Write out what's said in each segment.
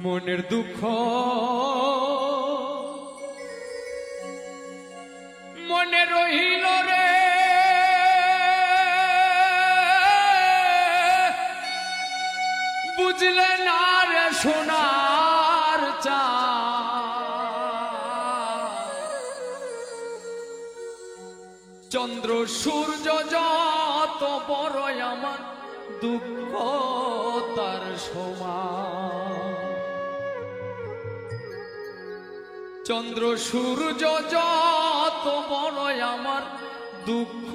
মনের দুঃখ মনে রহিল রে, বুঝলে না রে সোনার চাঁদ। চন্দ্র সূর্য যত বড় আমার দুঃখ তার সমান। চন্দ্র সূর্য যত বড় আমার দুঃখ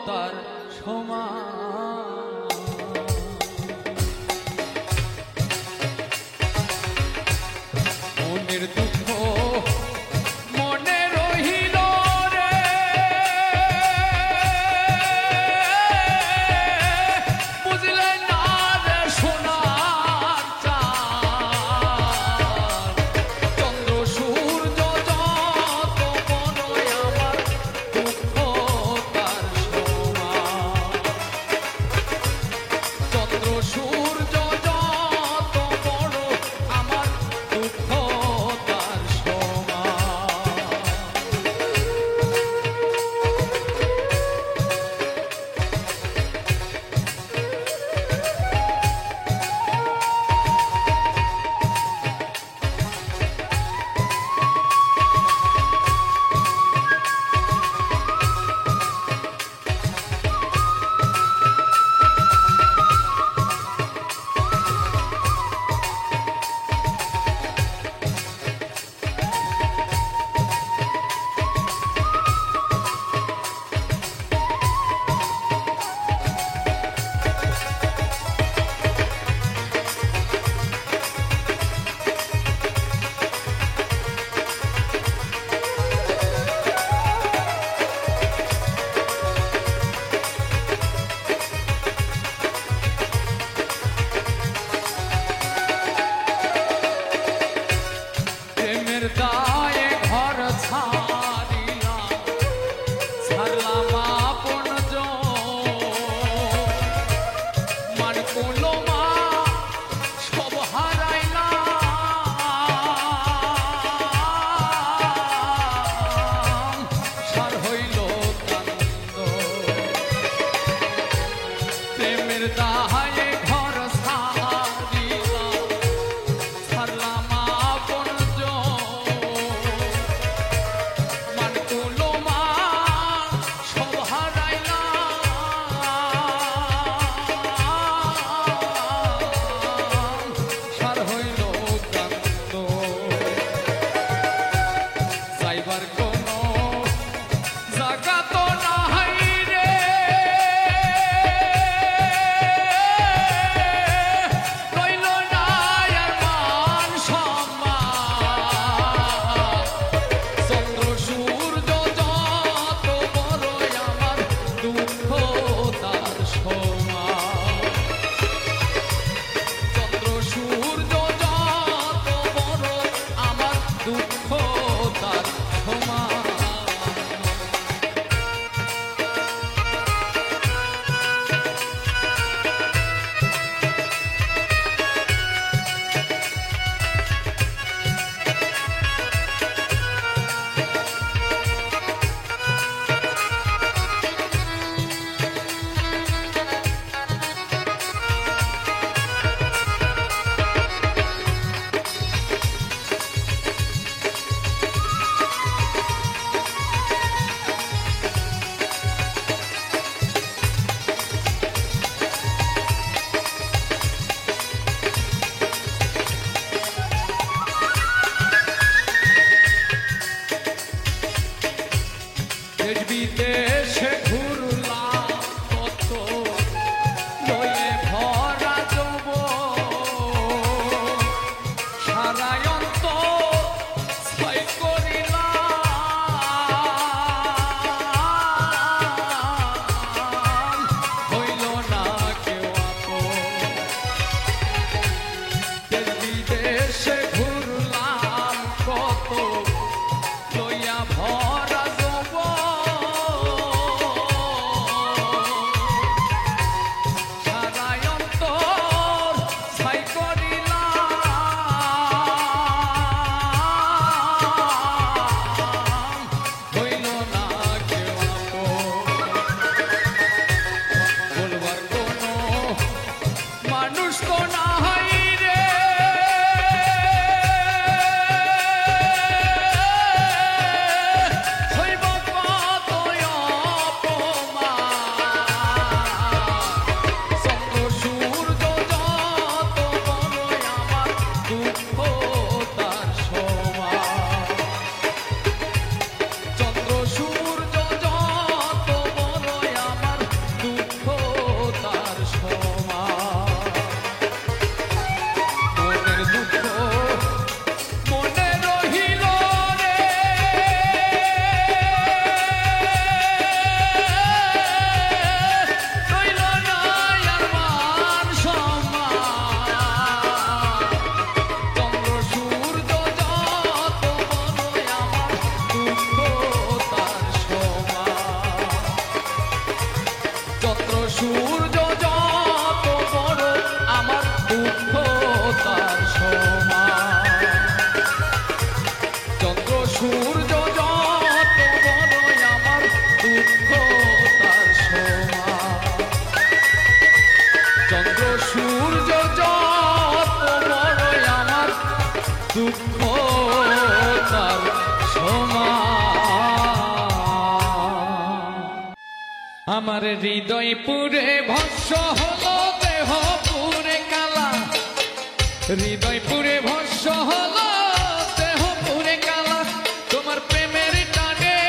তার সমান। মনের দুঃখ মনে রহিল রে, বুঝলে না রে সোনার চাঁদ। চন্দ্র সূর্য যত বড় আমার দুঃখ তার সমান। দুঃখ তার সমান। আমার হৃদয় পুরে ভস্য হলো দেহ পুরে কালা, হৃদয় পুরে ভস্য হলো দেহ পুরে কালা, তোমার প্রেমের টানে,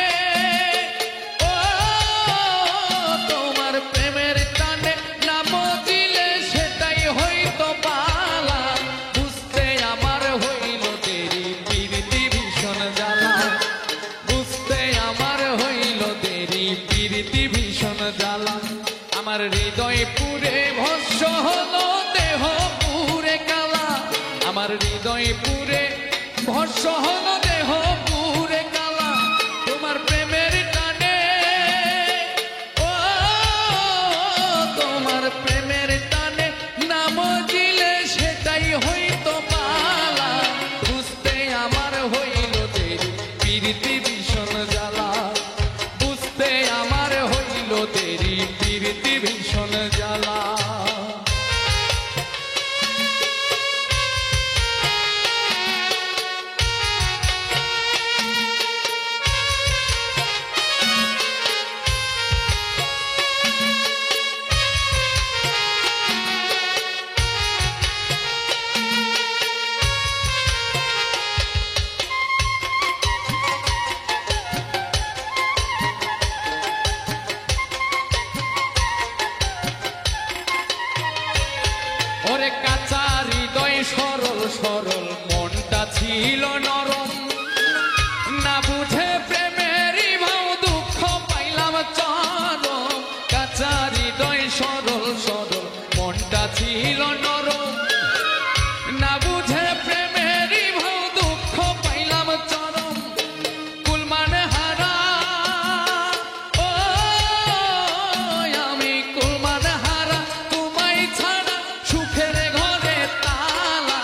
ও তোমার প্রেমের টানে নাম দিলে সেটাই হইতো পালা। বুঝতে আমার হইল দেরি প্রীতি ভীষণ জ্বালা, বুঝতে আমার হইল দেরি প্রীতি ভীষণ জ্বালা। আমার হৃদয় পুরে ভস্য হলো দেহ পুরে কালা, আমার হৃদয় পুরে ভস্য হলো দেহ পুরে কালা, তোমার প্রেমের টানে, ও তোমার প্রেমের টানে নাম দিলে সেটাই হইতো পালা। বুঝতে আমার হইল দেরি প্রীতি ভীষণ জ্বালা, বুঝতে আমার হইল দেরি প্রীতি ভীষণ জ্বালা। ওরে কাঁচা হৃদয় সরল সরল মনটা ছিল নরম, না বুঝে প্রেমেরই ভাও দুঃখ পাইলাম চরম। কাঁচা হৃদয় সরল সরল মনটা ছিল নরম, না বুঝে প্রেমেরই ভাও দুঃখ পাইলাম চরম। কুলমান হারা, ও আমি কুলমান হারা, তোমায় ছাড়া সুখের ঘরে তালা।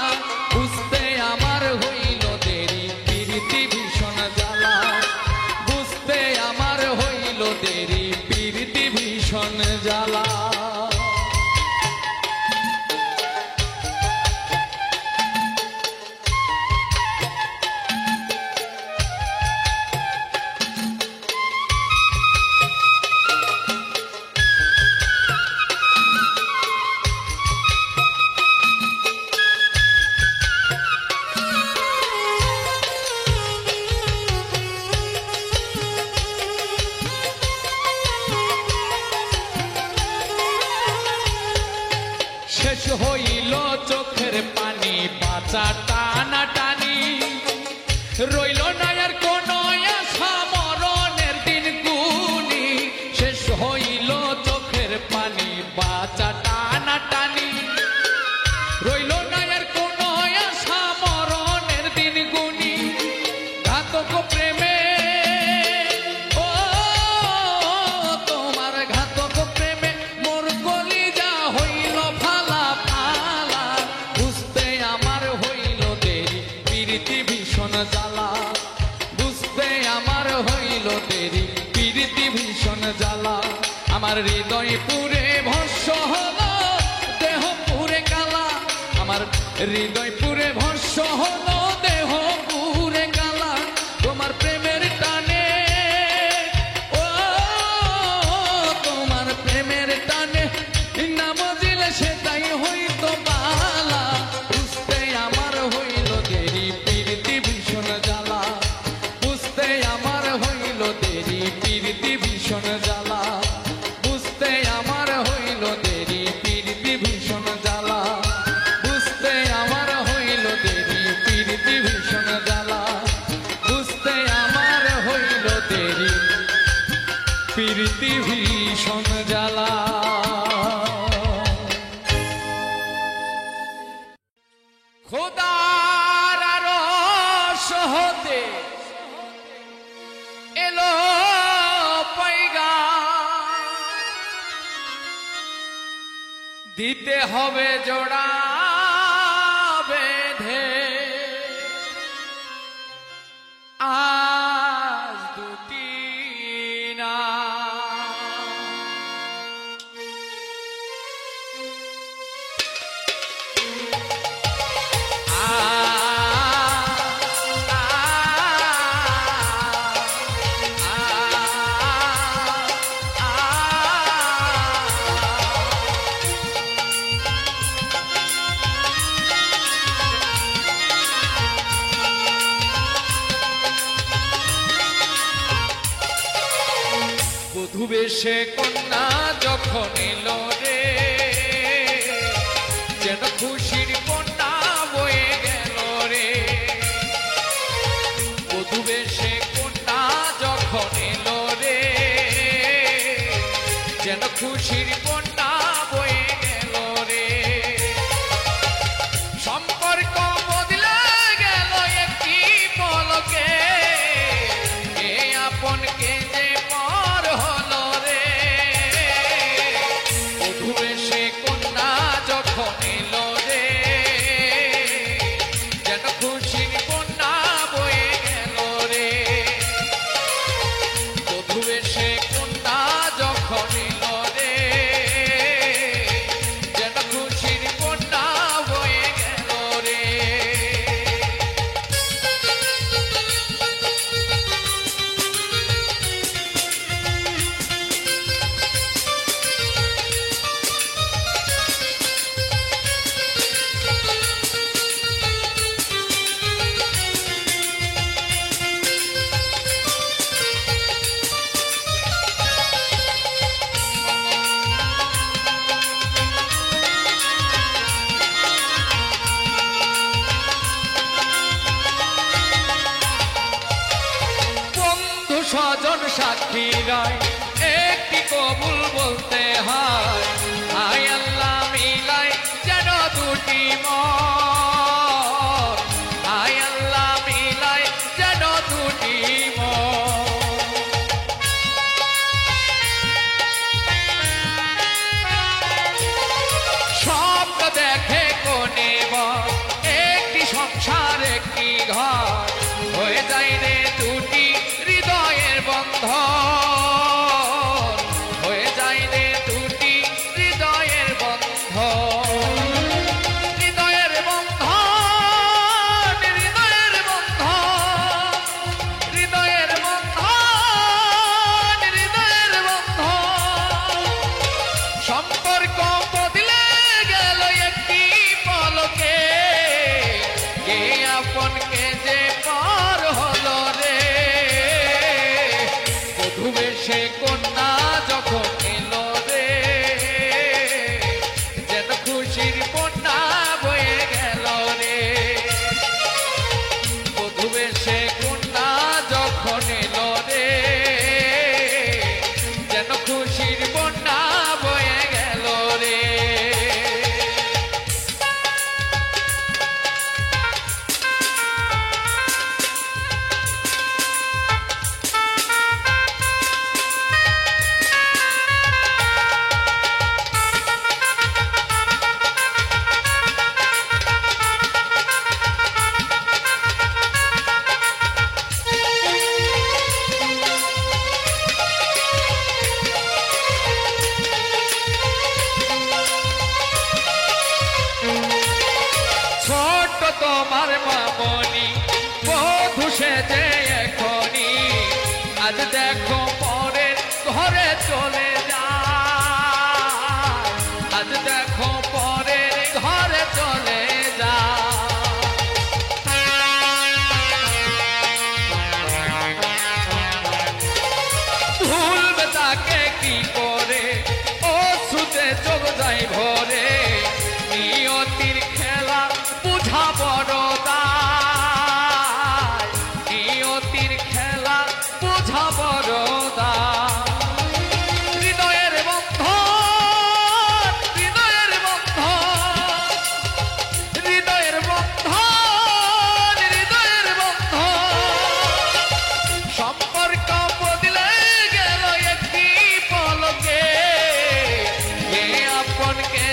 বুঝতে আমার হইল দেরি প্রীতি ভীষণ জ্বালা, বুঝতে আমার হইল দেরি প্রীতি ভীষণ জ্বালা। শেষ হইল চোখের পানি বাঁচা টানা টানি, রইল না আর কোন আশা মরণের দিন গুনি। শেষ হইল চোখের পানি বাঁচা টানা টানি, রইল না আর কোন আশা মরণের দিন গুনি। ঘাতক প্রেমে, ও তোমার ঘাতক প্রেমে মোর কলিজা হইল ফালা ফালা। বুঝতে আমার হইল দেরি প্রীতি ভীষণ জ্বালা, বুঝতে আমার হইল দেরি প্রীতি ভীষণ জ্বালা। আমার হৃদয় পুরে ভস্য হলো দেহ পুরে কালা, আমার হৃদয় পুরে ভস্য হলো দেহ পুরে কালা, তোমার প্রেমের টানে, ও তোমার প্রেমের টানে নাম দিলে সেটাই হইতো পালা। বুঝতে আমার হইল দেরি প্রীতি ভীষণ জ্বালা, বুঝতে আমার হইল দেরি প্রীতি ভীষণ জ্বালা, বুঝতে আমার হইল দেরি প্রীতি ভীষণ জ্বালা, বুঝতে আমার হইল দেরি প্রীতি ভীষণ জ্বালা, বুঝতে আমার হইল দেরি প্রীতি ভীষণ জ্বালা। খোদার আরশ হতে এলো পয়গাম, দিতে হবে জোড়া বেঁধে আজ দুটি না। আজ বধূ বেশে কন্যা যখন এলো রে, যেন খুশির কন্যা বয়ে গেল রে। বধূ বেশে কন্যা যখন এলো রে, যেন খুশির কন্যা বয়ে গেল রে। সম্পর্ক বদলে গেল একটি পলকে, কে আপন কে যে পর হলো রে। বধূ বেশে কন্যা যখন এলো রে, যেন খুশির কন্যা বয়ে গেল রে। বধূ বেশে কন্যা যখন এলো রে, যেন খুশির কন্যা বয়ে গেল রে। বন্ধু স্বজন সাক্ষী রায় একটি কবুল বলতে হয়। আয় আল্লাহ মিলাই যেন দুটি মন, আয় আল্লাহ মিলাই যেন দুটি মন। স্বপ্ন দেখে কোনে বর, একটি সংসার একটি ঘর, হয়ে যায় রে দুটি হৃদয়ের বন্ধন, হয়ে যায় রে দুটি হৃদয়ের বন্ধন। হৃদয়ের বন্ধন, হৃদয়ের বন্ধন, হৃদয়ের বন্ধন, হৃদয়ের বন্ধন। সম্পর্ক বদলে গেল একটি পলকে, কে আপন কে যে পর হলো রে। বধূ বেশে কন্যা যখন এলো রে, যেন খুশির কন্যা বয়ে গেল রে। বধূ বেশে কন্যা যখন এলো রে, যেন খুশির কন্যা বয়ে গেল রে। ছোট তোমার মামনি বধূ সেজে এখনি, আজ দেখো পরের ঘরে চলে যায়, আজ দেখো পরের ঘরে চলে যায়। ভুলবে তাকে কি করে, ও সুতে চোখ যাই ভরে। নিয়তির খেলা বুঝা বড় দায়, নিয়তির খেলা বুঝা বড় দায়। হৃদয়ের বন্ধন, হৃদয়ের বন্ধন, হৃদয়ের বন্ধন, হৃদয়ের বন্ধন। সম্পর্ক বদলে গেল একটি পলকে, কে আপন কে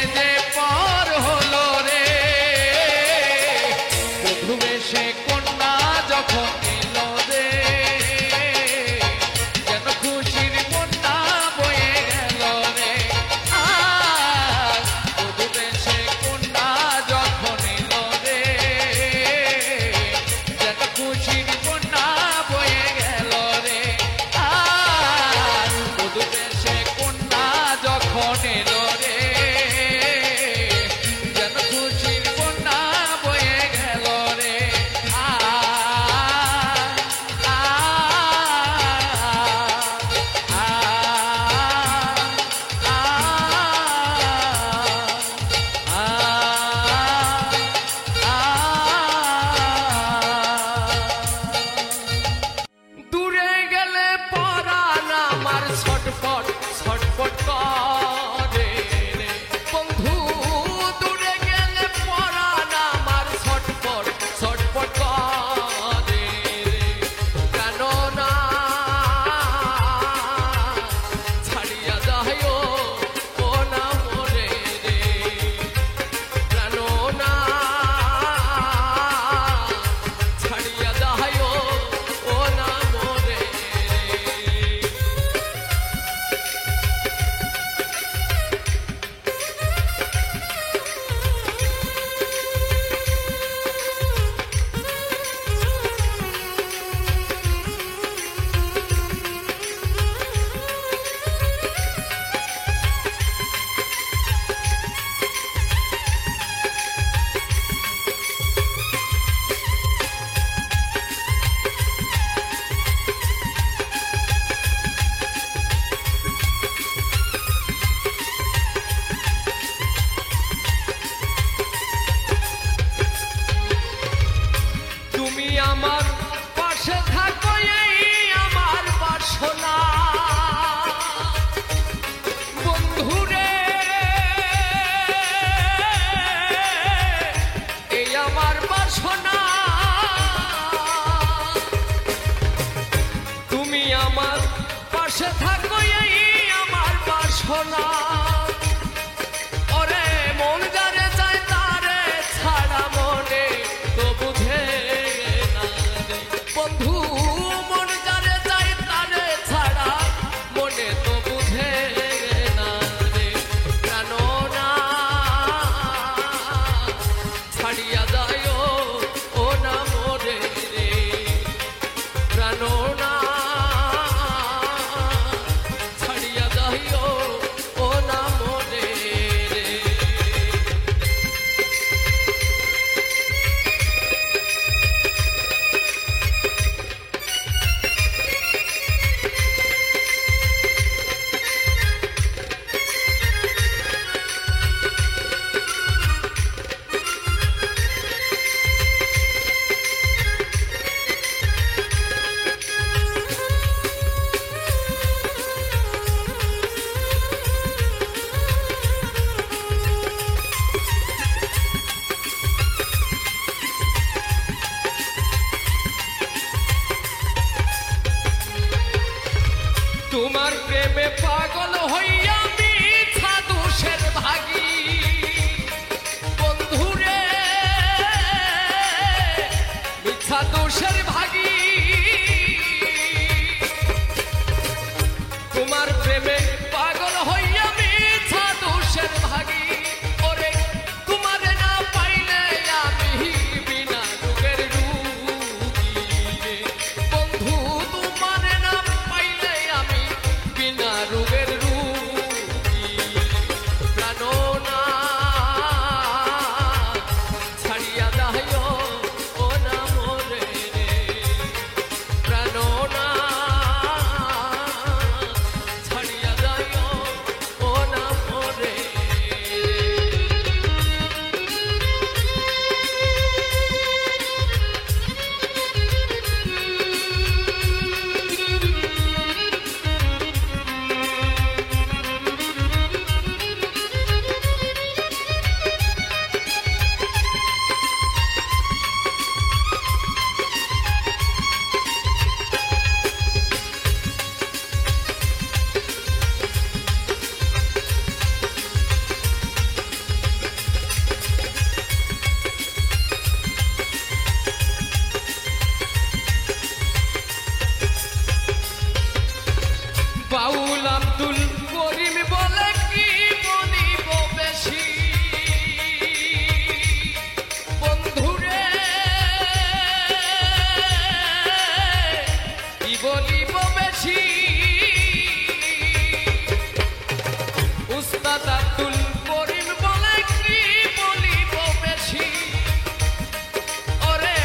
বাসনা তুমি আমার পাশে থাকো এই আমার বাসনা ওরে মন যারে চায় তারে ছাড়া মনে তো বুঝে না রে বন্ধু মন যারে চায় তারে ছাড়া মনে তো বুঝে না রে প্রাণনা ছাড়িয়া যায় ও না মোরে রে প্রাণনা ছাড়িয়া যায় ও না মোরে রে তোমার প্রেমে পাগল হইয়া মিথ্যা দোষের ভাগী বন্ধুরে মিথ্যা দোষের ভাগী তোমার প্রেমে পাগল হইয়া মিথ্যা দোষের ভাগী ওরে তোমার না পাইলে আমি বিনা রোগের রোগী রে বন্ধু তোমার না পাইলে আমি বিনা রোগের রোগী প্রাণনা ছাড়িয়া যায় ও না মোরে রে প্রাণনা ছাড়িয়া যায় ও না মোরে বাউল আব্দুল করিম বলে কি বলিব বেশি বন্ধুরে কি বলিব বেশি উস্তাদ আব্দুল করিম বলে কি বলিব বেশি ওরে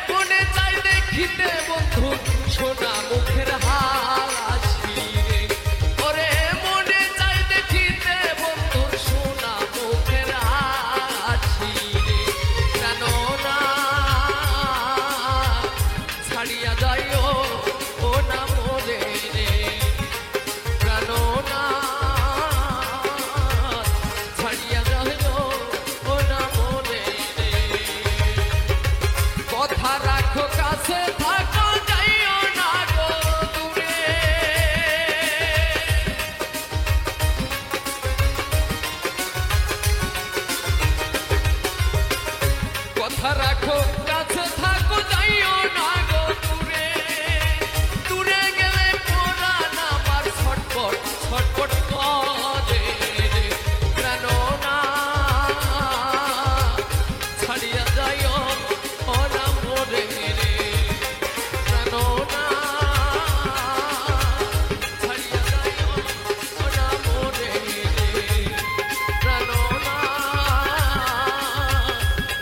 মনে চাই দেখিতে বন্ধু সোনা মুখের হাসি রে ওরে মনে চাই দেখিতে বন্ধু সোনা মুখের হাসি রে প্রাণনা ছাড়িয়া যায় ও না মোরে রে প্রাণনা ছাড়িয়া যায় ও না মোরে রে কথা রাখো কাছে থাকো যাইও না গো দূরে কথা রাখো কাছে থাকো যাইও না গো দূরে দূরে গেলে পরাণ আমার ছটপট ছটপট করে প্রাণনা ছাড়িয়া যায় ও না মোরে রে প্রাণনা ছাড়িয়া যায় ও না মোরে রে প্রাণনা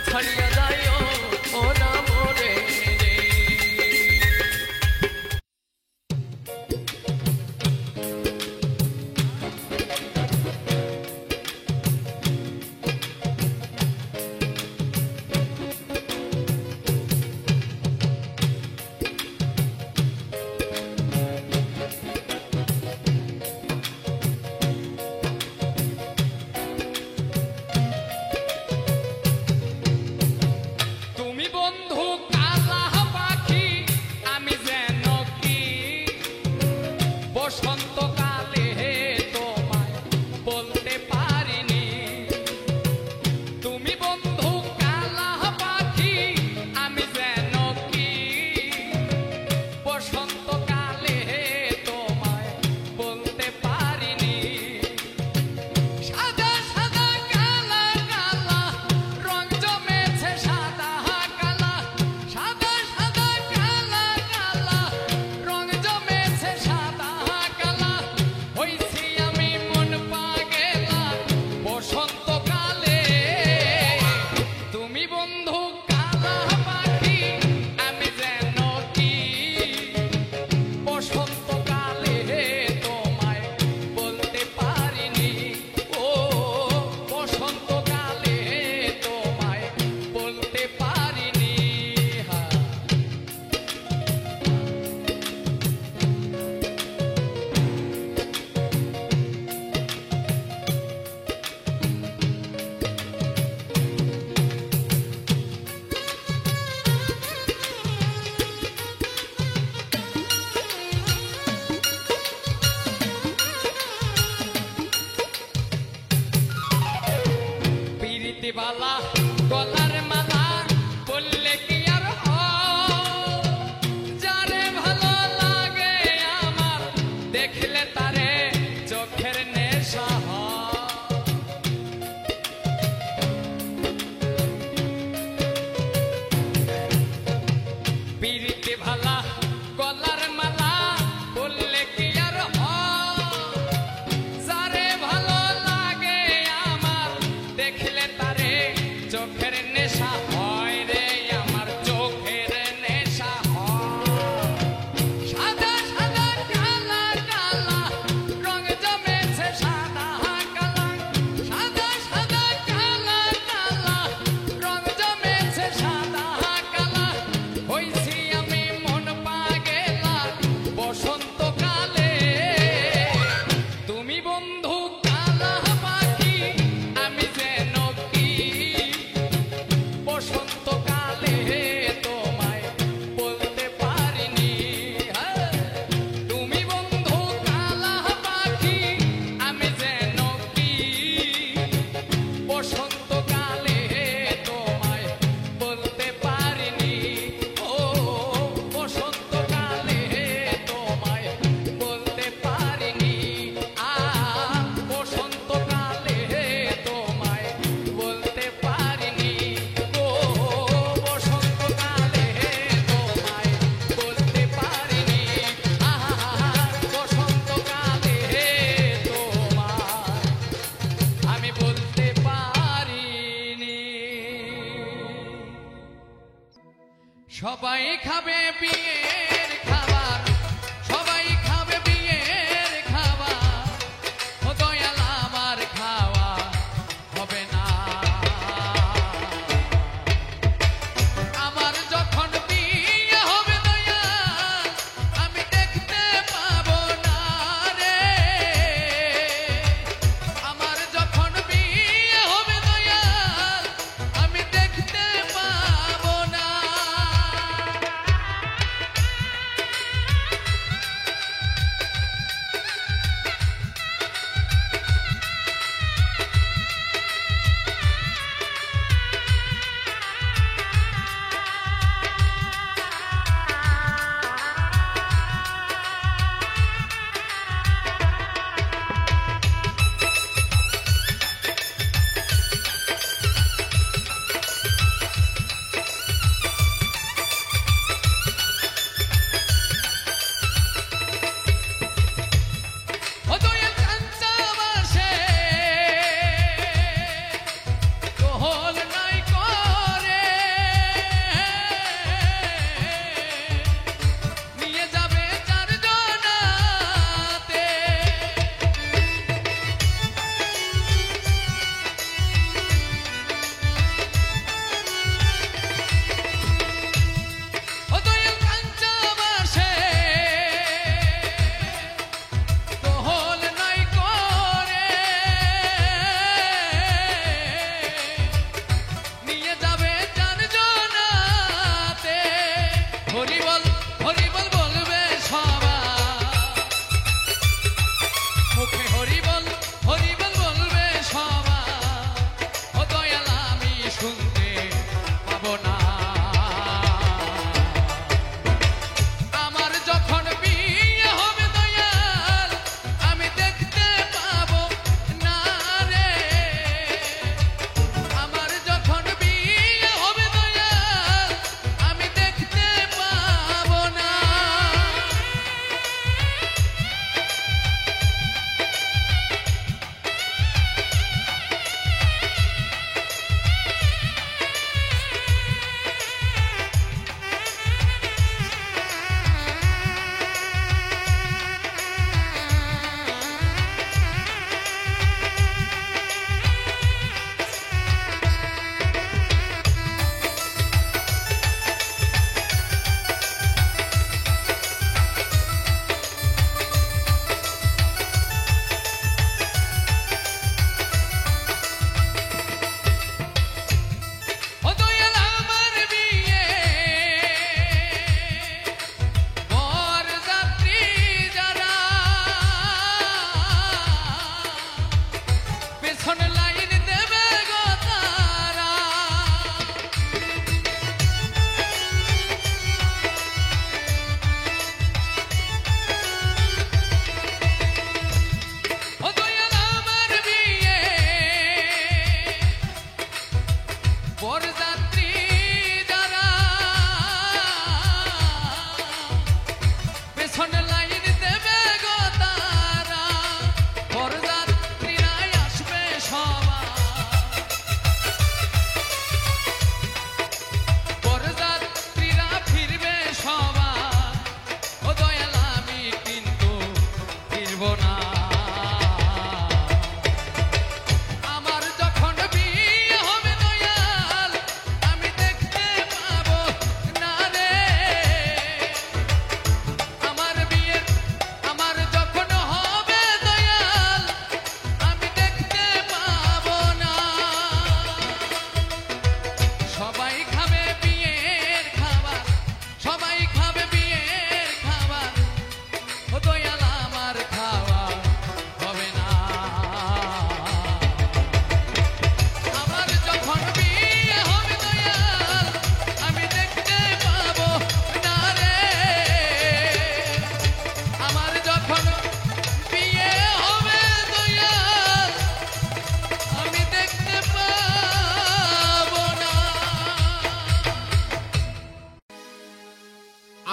ছাড়িয়া যায় ও না মোরে সবাই খাবে বিয়ের খাবার, সবাই খাবে বিয়ের খাবার, ও দয়াল আমার খাওয়া হবে না। আমার যখন বিয়ে হবে দয়াল আমি দেখতে পাবো না রে। আমার যখন বিয়ে হবে দয়াল আমি দেখতে পাবো না।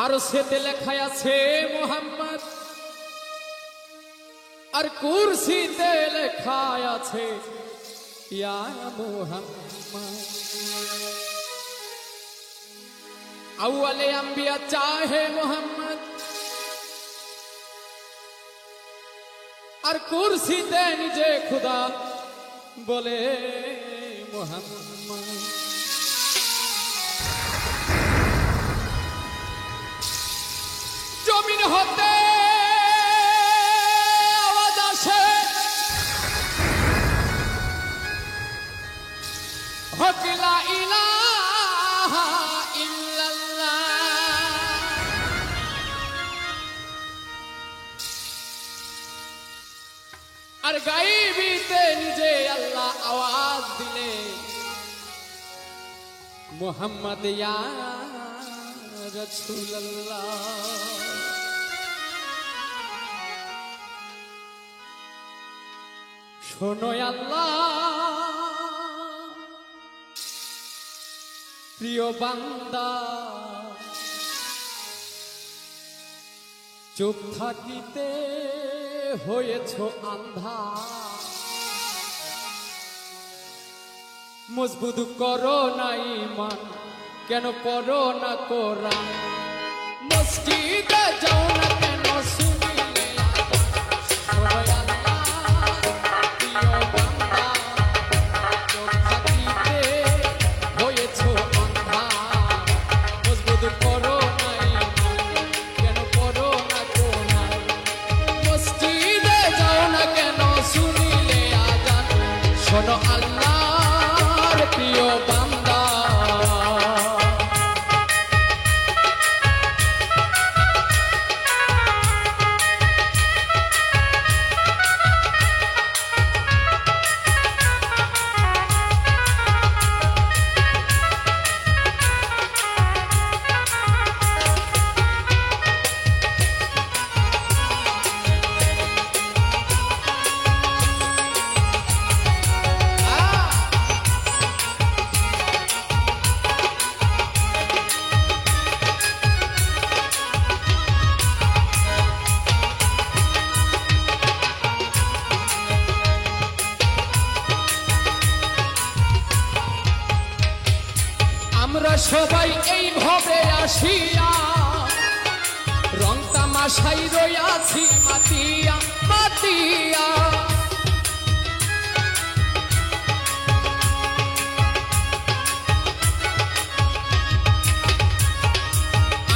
আরশেতে লেখা আছে মুহাম্মদ, আর কুরসিতে লেখা আছে ইয়া মুহাম্মদ। আউয়ালে আম্বিয়া চাহে মোহাম্মদ, আর কুরসিতে নিজে খুদা বলে মোহাম্মদ। জমিন হতে আওয়াজ আসে, হক লা ইলাহা ইল্লাল্লাহ। আর গাইবিতে নিজে আল্লাহ আওয়াজ দিলে মুহাম্মদ ইয়া রাসূলুল্লাহ। শোনো আল্লাহ প্রিয় বান্দা, চুপ থাকিতে হয়েছ আন্ধা, মজবুত করো না ঈমান, কেন পড়ো না কোরআন, মসজিদে যাও না কেন শুনিলে আযান। শোনো আল্লাহ প্রিয় বান্দা, চুপ থাকিতে হয়েছ আন্ধা, মজবুত করো না ঈমান, কেন পড়ো না কোরআন, মসজিদে যাও না কেন শুনিলে আযান। শোনো আল্লাহর প্রিয় বান্দা, আমরা সবাই এই ভাবে আসিয়া রং তামাশাই রইয়াছি মাতিয়া মাতিয়া।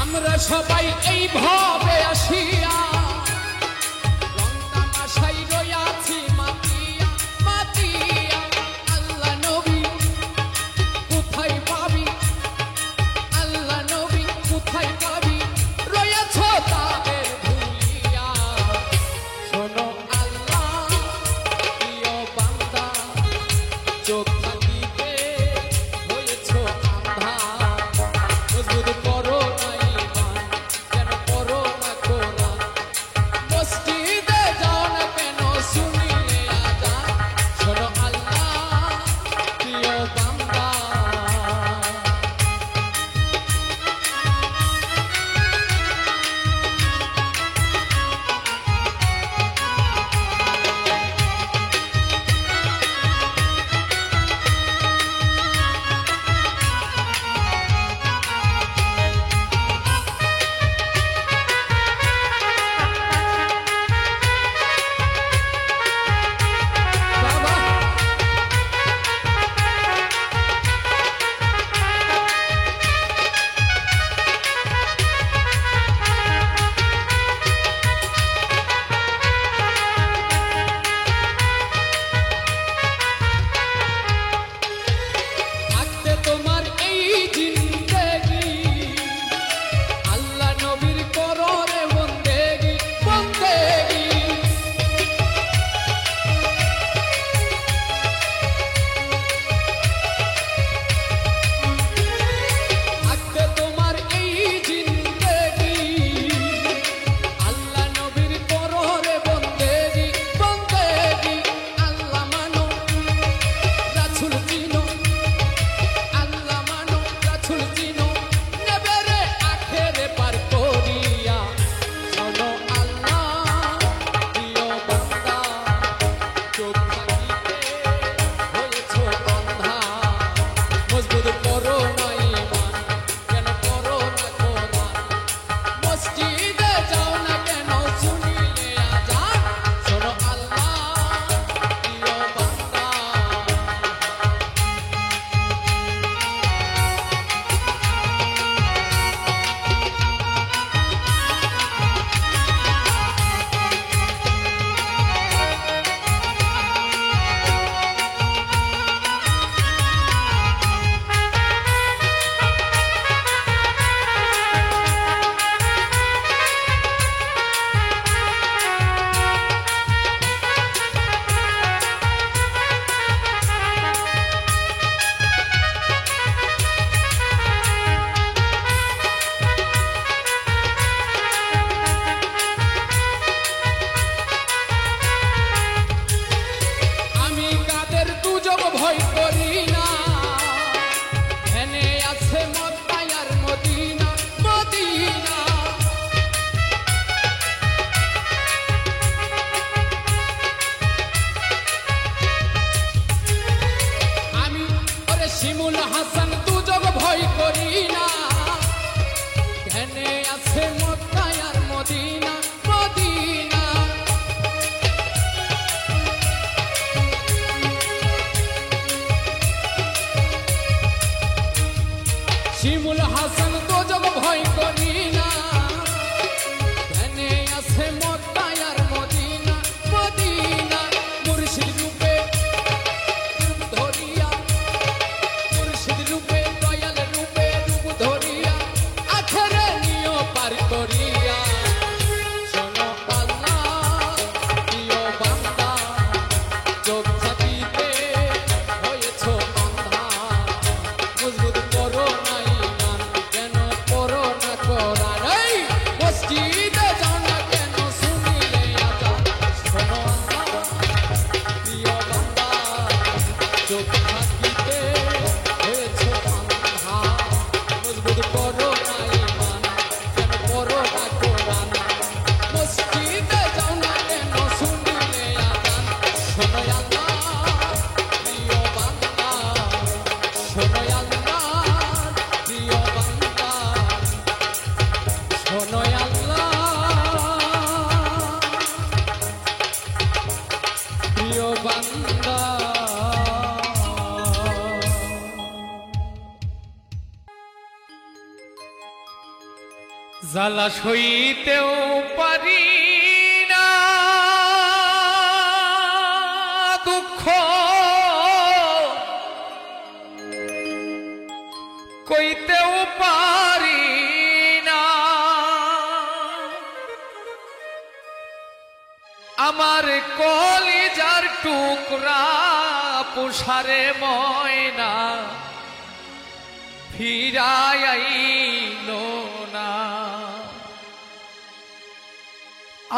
আমরা সবাই এই ভাবে আসিয়া রং তামাশাই রইয়াছি মাতিয়া মাতিয়া। আল্লাহ নবী কোথায় পাবি, আল্লাহ নবী কোথায় পাবি, রয়েছ তাদের ভুলিয়া। শোনো আল্লাহ প্রিয় বান্দা, চোখ থাকিতে হয়েছ আন্ধা, মজবুত করো না ঈমান, কেন করো না কোরআন, আছে মক্কা আর মদিনা মদিনা শিমুল হাসান তো যোগ ভয় করি না ধ্যানে আছে মক্কা আর মদিনা মদিনা মুর্শিদ রূপে ধরিয়া মুর্শিদ রূপে দয়াল রূপে রূপ ধরিয়া আখেরে নিও পার করিয়া শোনো আল্লাহ প্রিয় বান্দা চোখ ছাতিতে হয়েছো বান্ধা মজবুত করো না ঈমান কেন করো না কোরআন এই মসজিদে যাও না কেন শুনিলে আজান শোনো আল্লাহ প্রিয় বান্দা চোখ ছাতিতে হয়েছো বান্ধা মজবুত করো না ঈমান কেন করো না কোরআন মসজিদে যাও না কেন শুনিলে আজান শোনো আল্লাহ প্রিয় বান্দা শোনো আল্লাহ প্রিয় বান্দা শোনো আল্লাহ প্রিয় বান্দা জ্বালা সইতেও পারি না দুঃখ কইতেও পারি না আমার কলিজার টুকরা পুষারে ময়না ফিরাইলো না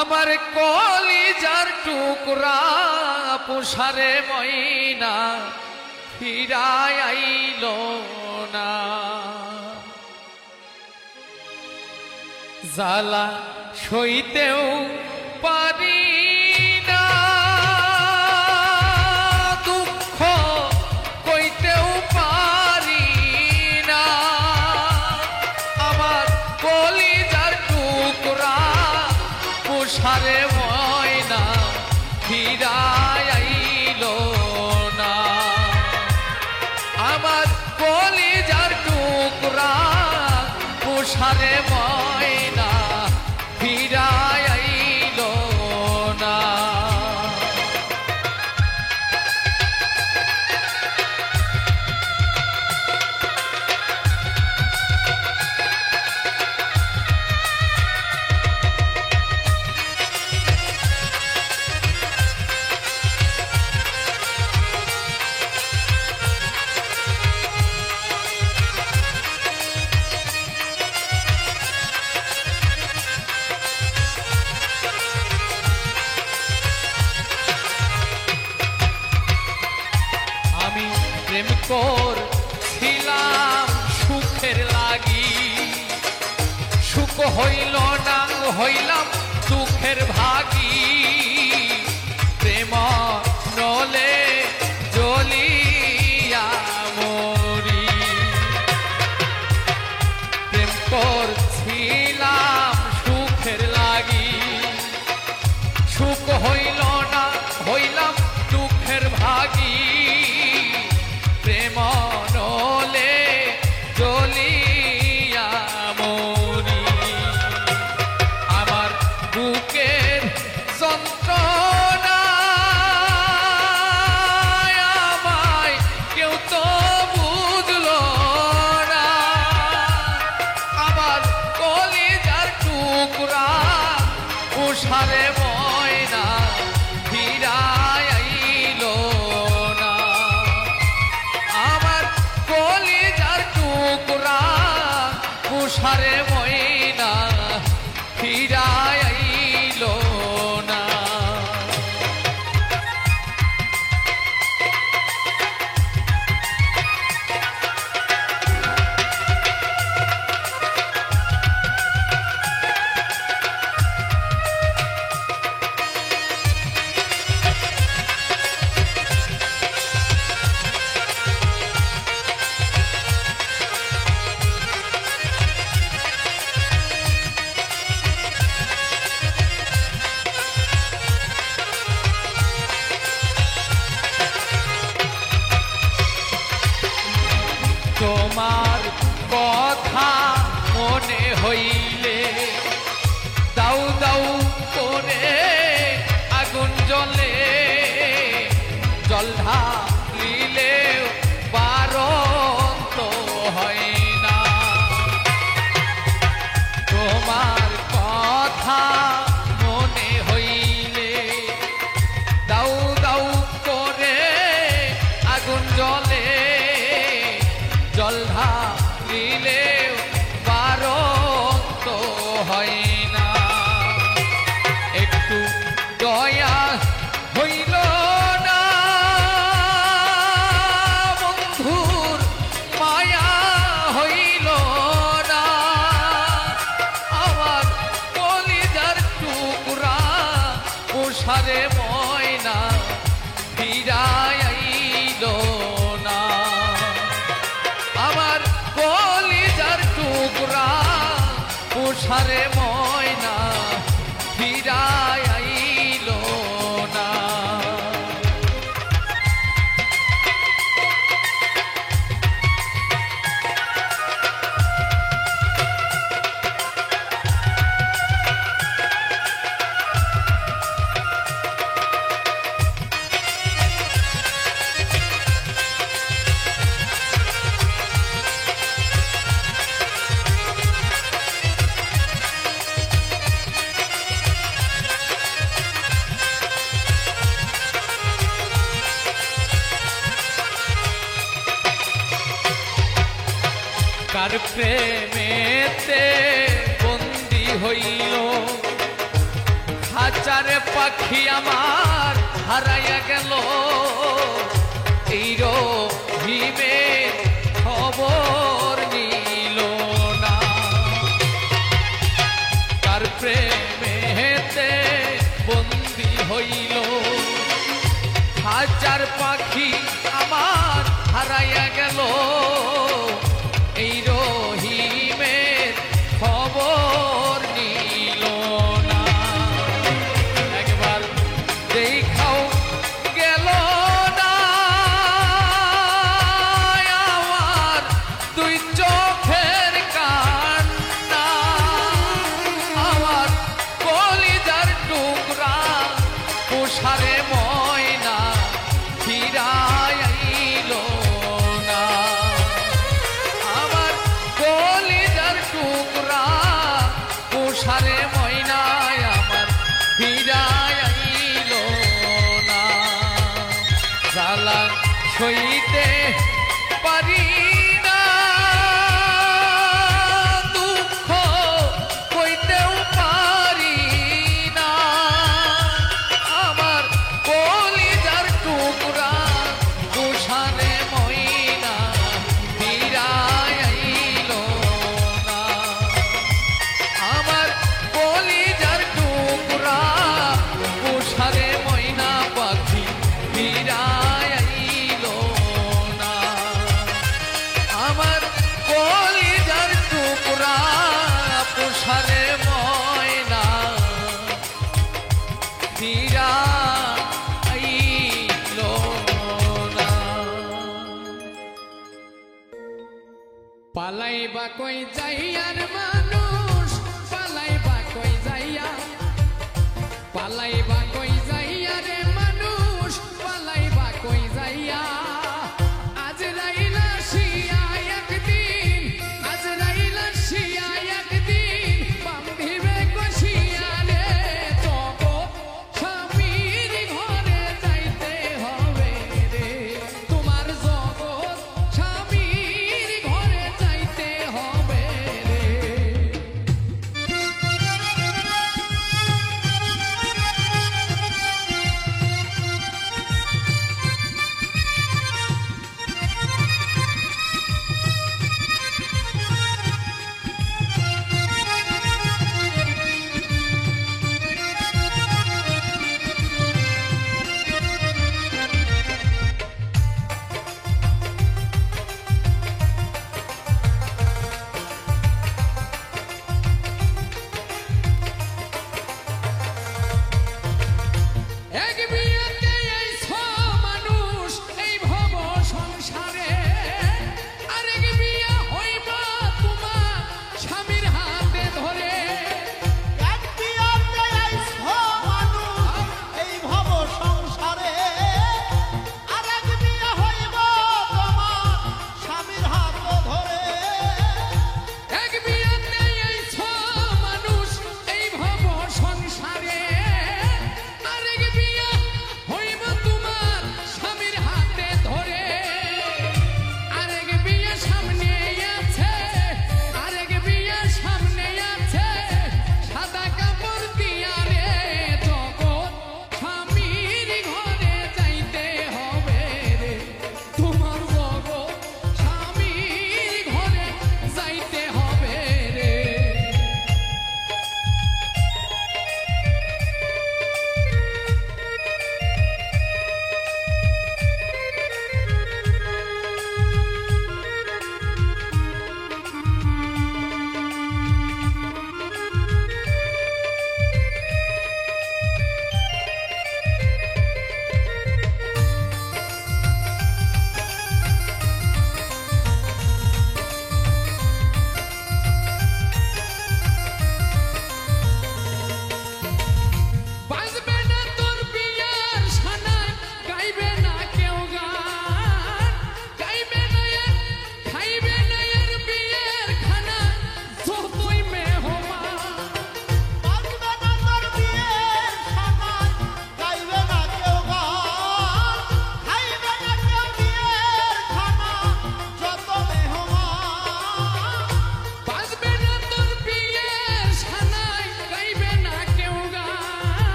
আমার কলিজার টুকরা পুষারে ময়না ফিরাইলো না জ্বালা সইতেও পারি না দুঃখ কইতেও পারি না আমার কলিজার টুকরা পুষারে ময়না ফিরাইলো না আমার কলিজার টুকরা পুষারে ময়না ফিরাইলো না আমি প্রেম করছিলাম সুখের লাগি সুখ হইল না হইলাম দুঃখের ভাগী প্রেম নলে জ্বলিয়া মরি প্রেম করছিলাম সুখের লাগি সুখ হইল না হইলাম দুঃখের ভাগী প্রেম নলে জ্বলিয়া মরি আমার বুকের যন্ত্রণা আমায় কেউ তো বুঝলো না আমার কলিজার টুকরা উষারে ময়না ফিরাইলো না আমার কলিজার টুকরা উষারে ময়না ফিরাইলো না ফিরায় আইলো না। আমার কলিজার টুকরা উষারে ময়না ফিরায় আইলো না। কার প্রেমেতে বন্দি হইল হাজারে পাখি আমার হারাইয়া গেল। এই রহিমে খবর নিল না। কার প্রেমেতে বন্দি হইল হাজার পাখি আমার হারাইয়া গেল। এই রহিমের খবর নিল না। একবার দেখাও গেল না আমার দুই চোখের কান্না। আমার কলিজার টুকরা উষারে ময়না ফিরায় আইলো না। আমার কলিজার টুকরা উষারে ময়নায় আমার ফিরায় আইলো না। জ্বালা সইতে পারি না দুঃখ কইতেও পারি না। আমার কলিজার টুকরা উষারে ময়না ফিরায় আইলো না। আমার কলিজার টুকরা উষারে ময়না পাখি ফিরায় আইলো না। আমার কলিজার টুকরা উষারে ময়না ফিরায় আইলো না। পালাইবা কই যাইয়ার মানুষ পালাইবা কই যাইয়া পালাইবা কই যাইয়া রে মানুষ পালাইবা কই যাইয়া আজরাইলা শিয়া একদিন আজরাইলা শিয়া একদিন বান্ধিবে কষিয়া রে তবু স্বামীর ঘরে যাইতে হবে রে তোমার জগৎ স্বামীর ঘরে যাইতে হবে রে।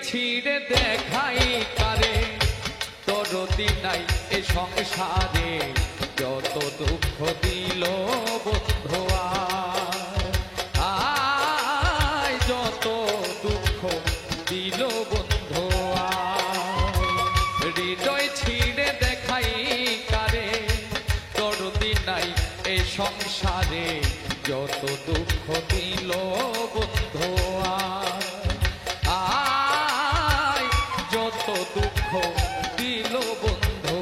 ছিঁড়ে দেখাই কারে দরদি নাই এ সংসারে যত দুঃখ দিল বন্ধু আয় যত দুঃখ দিল বন্ধু হৃদয় ছিঁড়ে দেখাই কারে দরদি নাই এ সংসারে যত দুঃখ দিল বন্ধু আয় যত দুঃখ দিল বন্ধু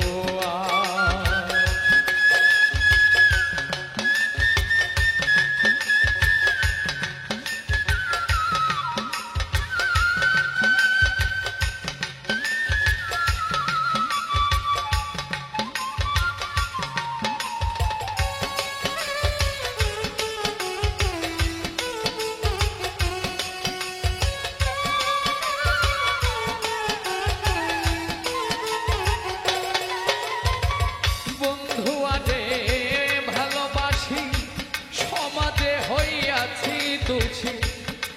তুলছি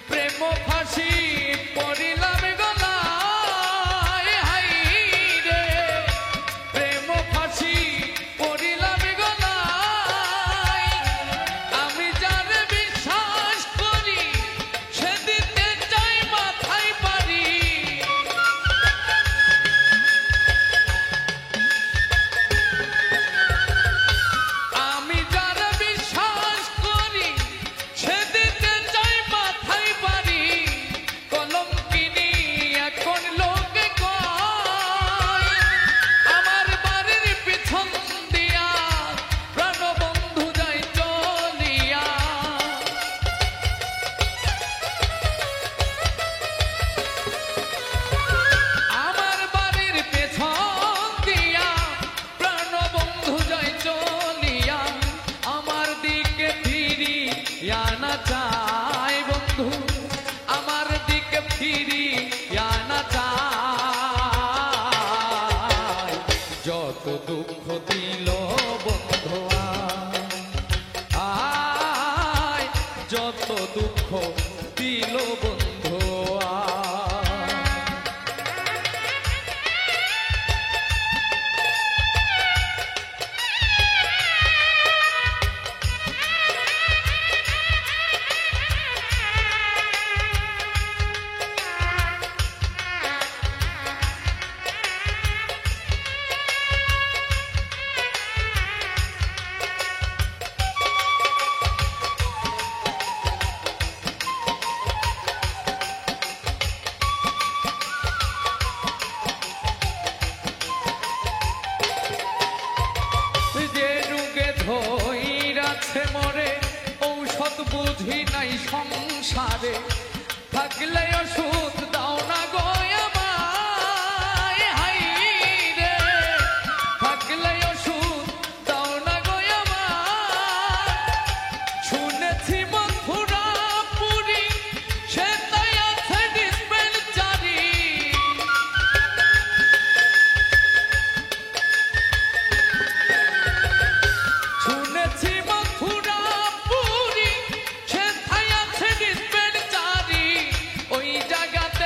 প্রেম ফাঁসি পড়িলাম গলায় হাই রে প্রেম ফাঁসি পড়িলাম গলায় আমি যার বিশ্বাস করি সে দিতে চাই মাথায় পারি আমি যার বিশ্বাস করি সে চাই বন্ধু আমার দিকে ফিরি আনা চাই যত দুঃখ দিল বন্ধু আয় যত দুঃখ দিল বন্ধু মরে ঔষধ বুঝি নাই সংসারে থাকলে ওষুধ দাও না গো আমায় হাই রে থাকলে ওষুধ দাও না গো আমায় শুনেছি মথুরাপুরি সে তাই আছে ডিসপেন্সারি শুনেছি ওই জায়গাতে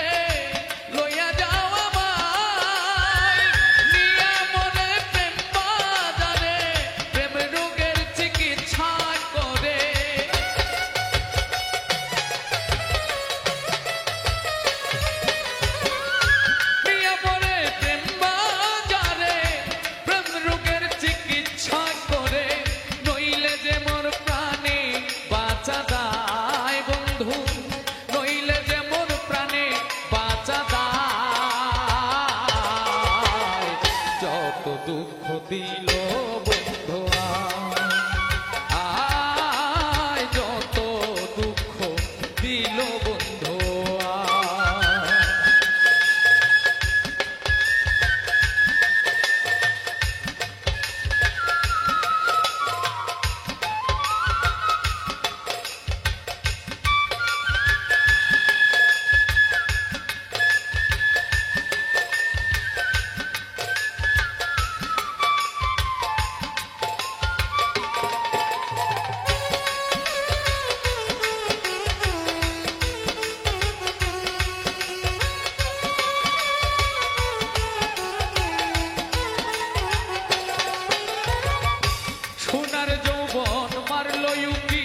উকি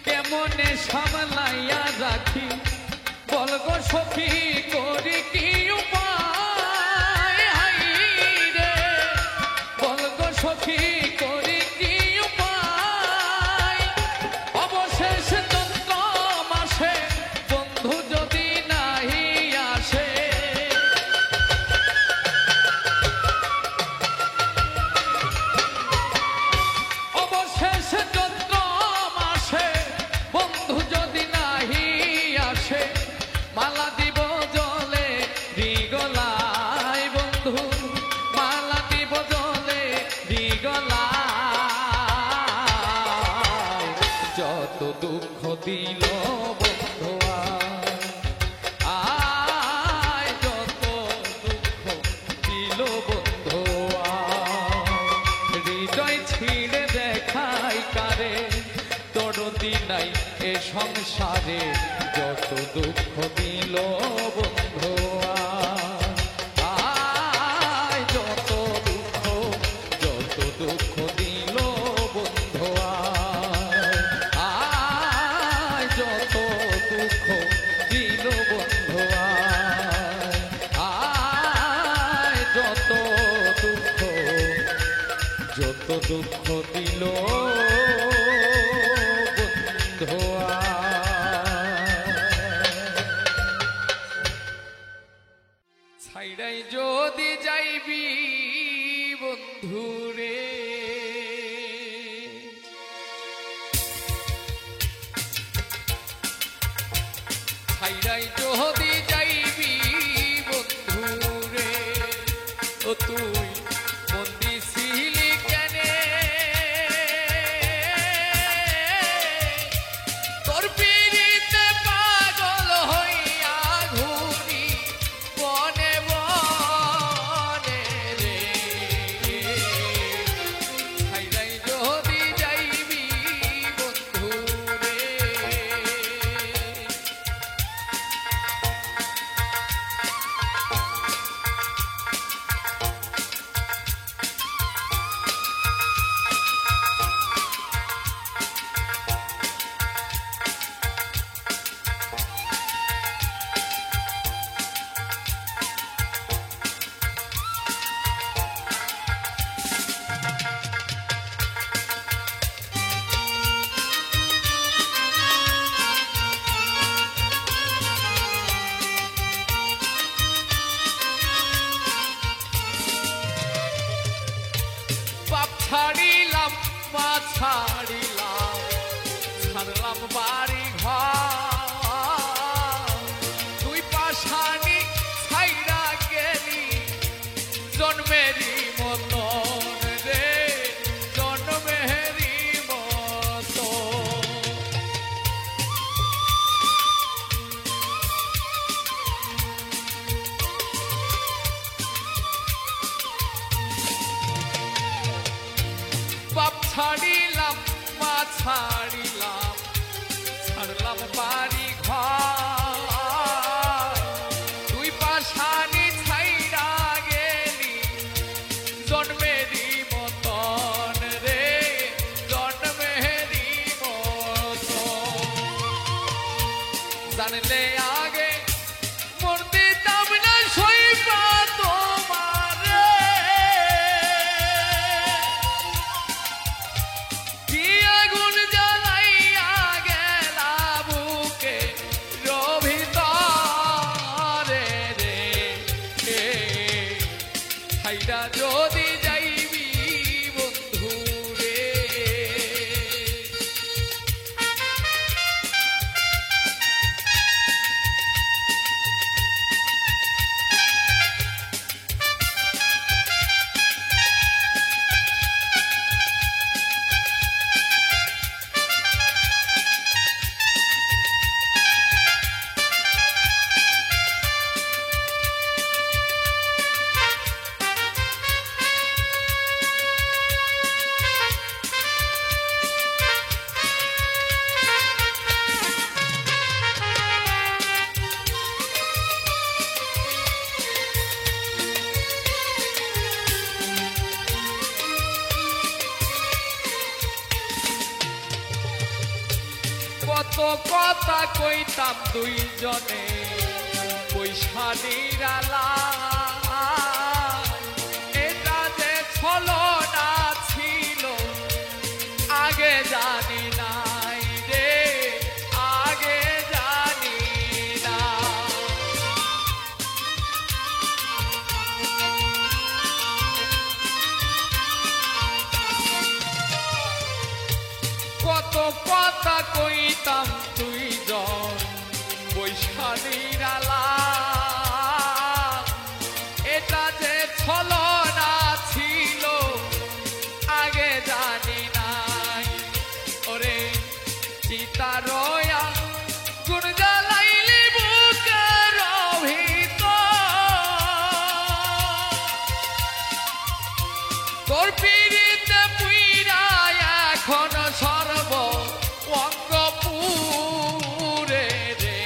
কেমনে সামলাইয়া রাখি বলগো সখী করি কি উপায় হাই রে বলগো সখী করি কি উপায় অবশেষ চন্দ্র মাসে বন্ধু যদি নাহি আসে অবশেষ চন্দ্র মাসে বন্ধু যদি নাহি আসে মালা দিব জলে দিগলায় বন্ধু মালা দিব জলে দিগলায় যত দুঃখ দিল বন্ধু আয় যত দুঃখ দিল বন্ধু হৃদয় ছিঁড়ে দেখাই কারে দরদি নাই এ সংসারে যত দুঃখ দিল বন্ধু আয় যত দুঃখ দিল বন্ধু আয় যত দুঃখ দিল বন্ধু আয় যত দুঃখ দিল বন্ধু ছাইড়াই যদি যাইবি বন্ধুরে ছাইড়াই যদি যাইবি বন্ধুরে ও তুই মন দিছিলি কেনে তোর পিড়িতে পাগল হইয়া ঘুরি বনে বনে রে ছাইড়াই যদি যাইবি বন্ধুরে বাপ ছাড়িলাম মা ছাড়িলাম ছাড়লাম বাড়ি ঘর তুই পাশানি ছাইড়া গেলি জন্মেরই মতন রে জন্মেরই মতন বাপ ছাড়িলাম মা ছাড়িলাম ছাড়লাম বাড়ি ঘর তুই পাশানি ছাইড়া গেলি জন্মেরই মতন রে জন্মেরই মতন জানলে আগে মন দিতাম না সইবা তোমারে কি আগুন জ্বালাইয়া গেলা বুকে রভিতরে রে ছাইড়া যদি যাইবি বন্ধু রে কত কথা কইতাম দুইজনে পয়সা নিরালা এটা যে ছলনা ছিল আগে জানি নাই রে আগে জানি না কত কথা কইতাম দুইজন পয়সা নিরালা এটা যে ছলনা ছিল আগে জানি নাই ওরে চিতারয়া গুণ জ্বালাইলি বুকের ভিতর তোর পিড়িতে পুইরা এখন সর্ব অঙ্গ পুরে রে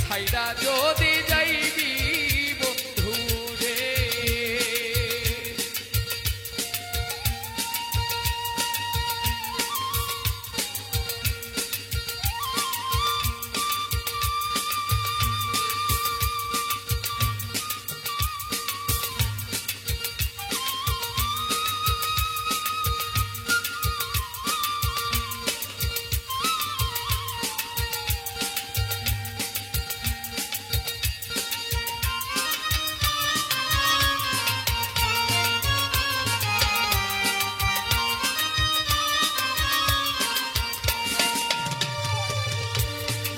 ছাইরা যদি যাইবি বন্ধু রে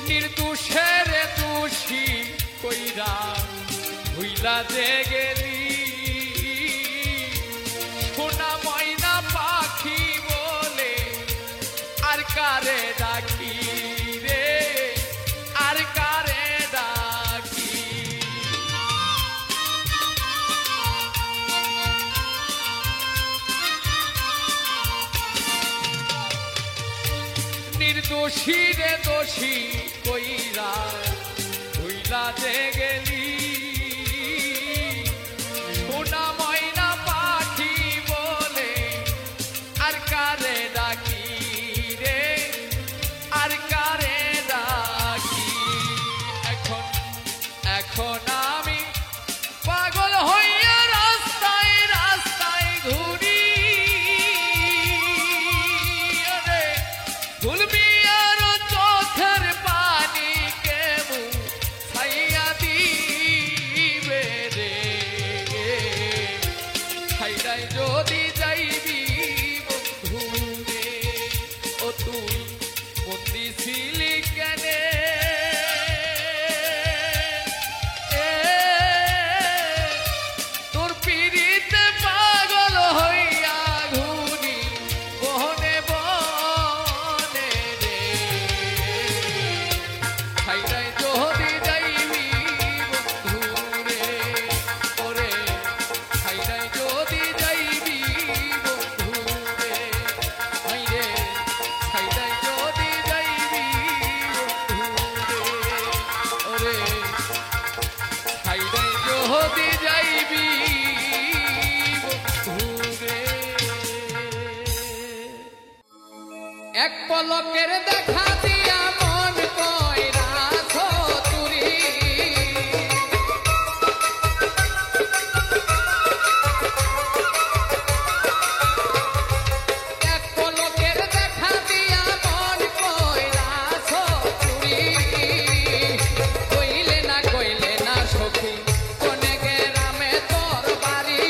নির্দোষের দোষী কইরা ভুইলা যে গেলি সোনা ময়না পাখি বলে আর কারে ডাকি রে আর কারে ডাকি নির্দোষী রে দোষী কইরা ভুইলা যে গেলি সোনা ময়না পাখি বলে আর কারে ডাকি রে আর কারে ডাকি এখন এখন আমি পাগল হইয়া রাস্তায় রাস্তায় ঘুরি ভুলবি আর চোখের পানি কেমু ছাইয়া দিবে রে ছাইরাই যদি যাইবি বন্ধু রে ও তুই বন্দি ছিলি কেনে তোর পিড়িতে পাগল হইয়া ঘুরি বনে বনে রে ছাইরাই যদি যাইবি বন্ধু রে ওরে ছাইরাই যদি যাইবি বন্ধু রে হাইরে ছাইরাই যদি যাইবি বন্ধু রে ওরে ছাইরাই যদি যাইবি বন্ধু রে এক পলকের দেখা দিয়া মন কইরা ছতুরি এক পলকের দেখা দিয়া মন কইরা ছতুরি কইলে না সখী কোনে গ্রামে তোর বাড়ি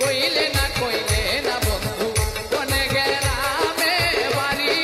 কইলে না বন্ধু কোনে গ্রামে বাড়ি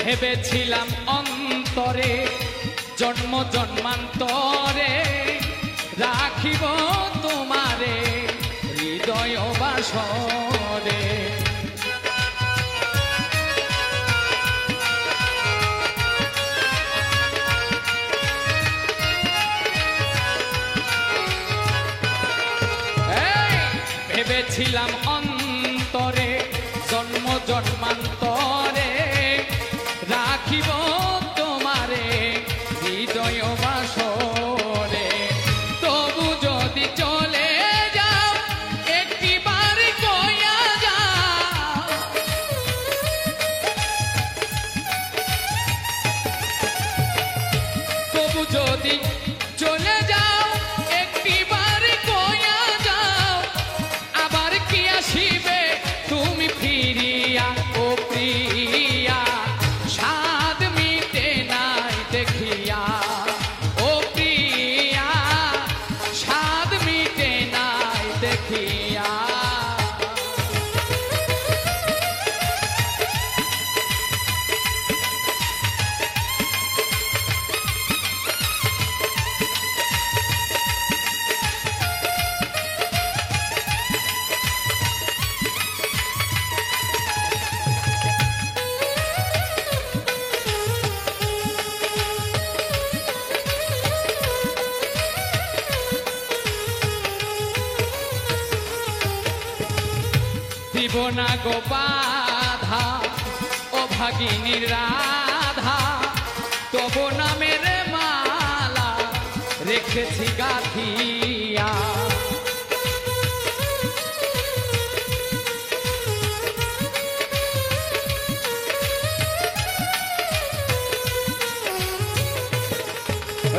ভেবেছিলাম অন্তরে জন্ম জন্মান্তরে রাখিব তোমারে হৃদয় বাসরে। ভেবেছিলাম অন্তরে জন্ম জন্মান্তরে রাখিব তোমারে হৃদয় বাসরে। তবু যদি চলে যাও একটিবার কইয়া যাও, তবু যদি চলে যাও একটিবার কইয়া যাও, আবার কি আসিবে তুমি ফিরিয়া ও প্রিয়া, স্বাদ মিটে নাই দেখিয়া ও প্রিয়া, স্বাদ মিটে নাই দেখিয়া। দিব না গো বাধা ও ভাগিনীর রাধা, তবু নামের মালা রেখেছি গাঁথিয়া।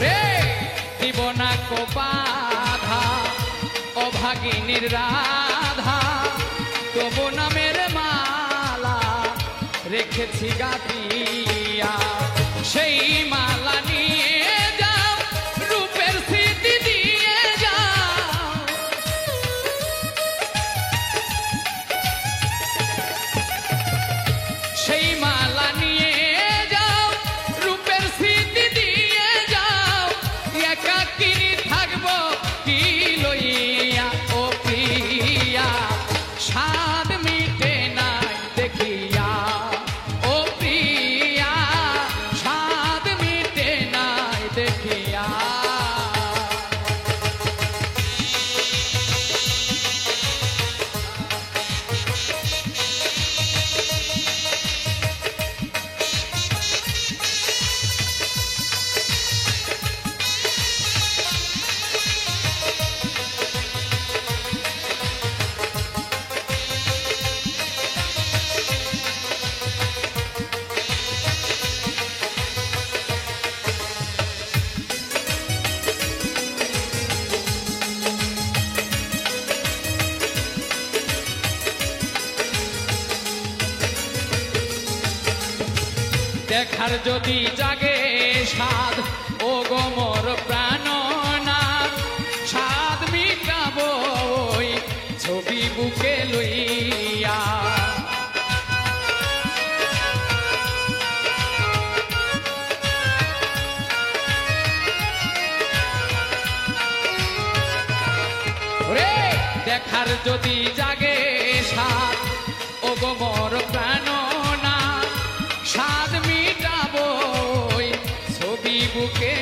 রে দিব না গো বাধা ও ভাগিনীর রাধা, তবু নামের মালা রেখেছি গাঁথিয়া। সেই মালা নিয়ে যাও রূপের স্মৃতি দিয়ে যাও, সেই মালা নিয়ে যাও রূপের স্মৃতি দিয়ে যাও, একাকিনী থাকবো কি লইয়া ও প্রিয়া, স্বাদ মিটে নাই দেখিয়া ও প্রিয়া, স্বাদ মিটে নাই দেখিয়া। দেখার যদি জাগে স্বাদ ও গো মোর প্রাণনাথ, স্বাদ মিটাবো ওই ছবি বুকে লইয়া। রে দেখার যদি জাগে স্বাদ ও গো মোর প্রাণনাথ, স্বাদ মিটাবো ছবি বুকে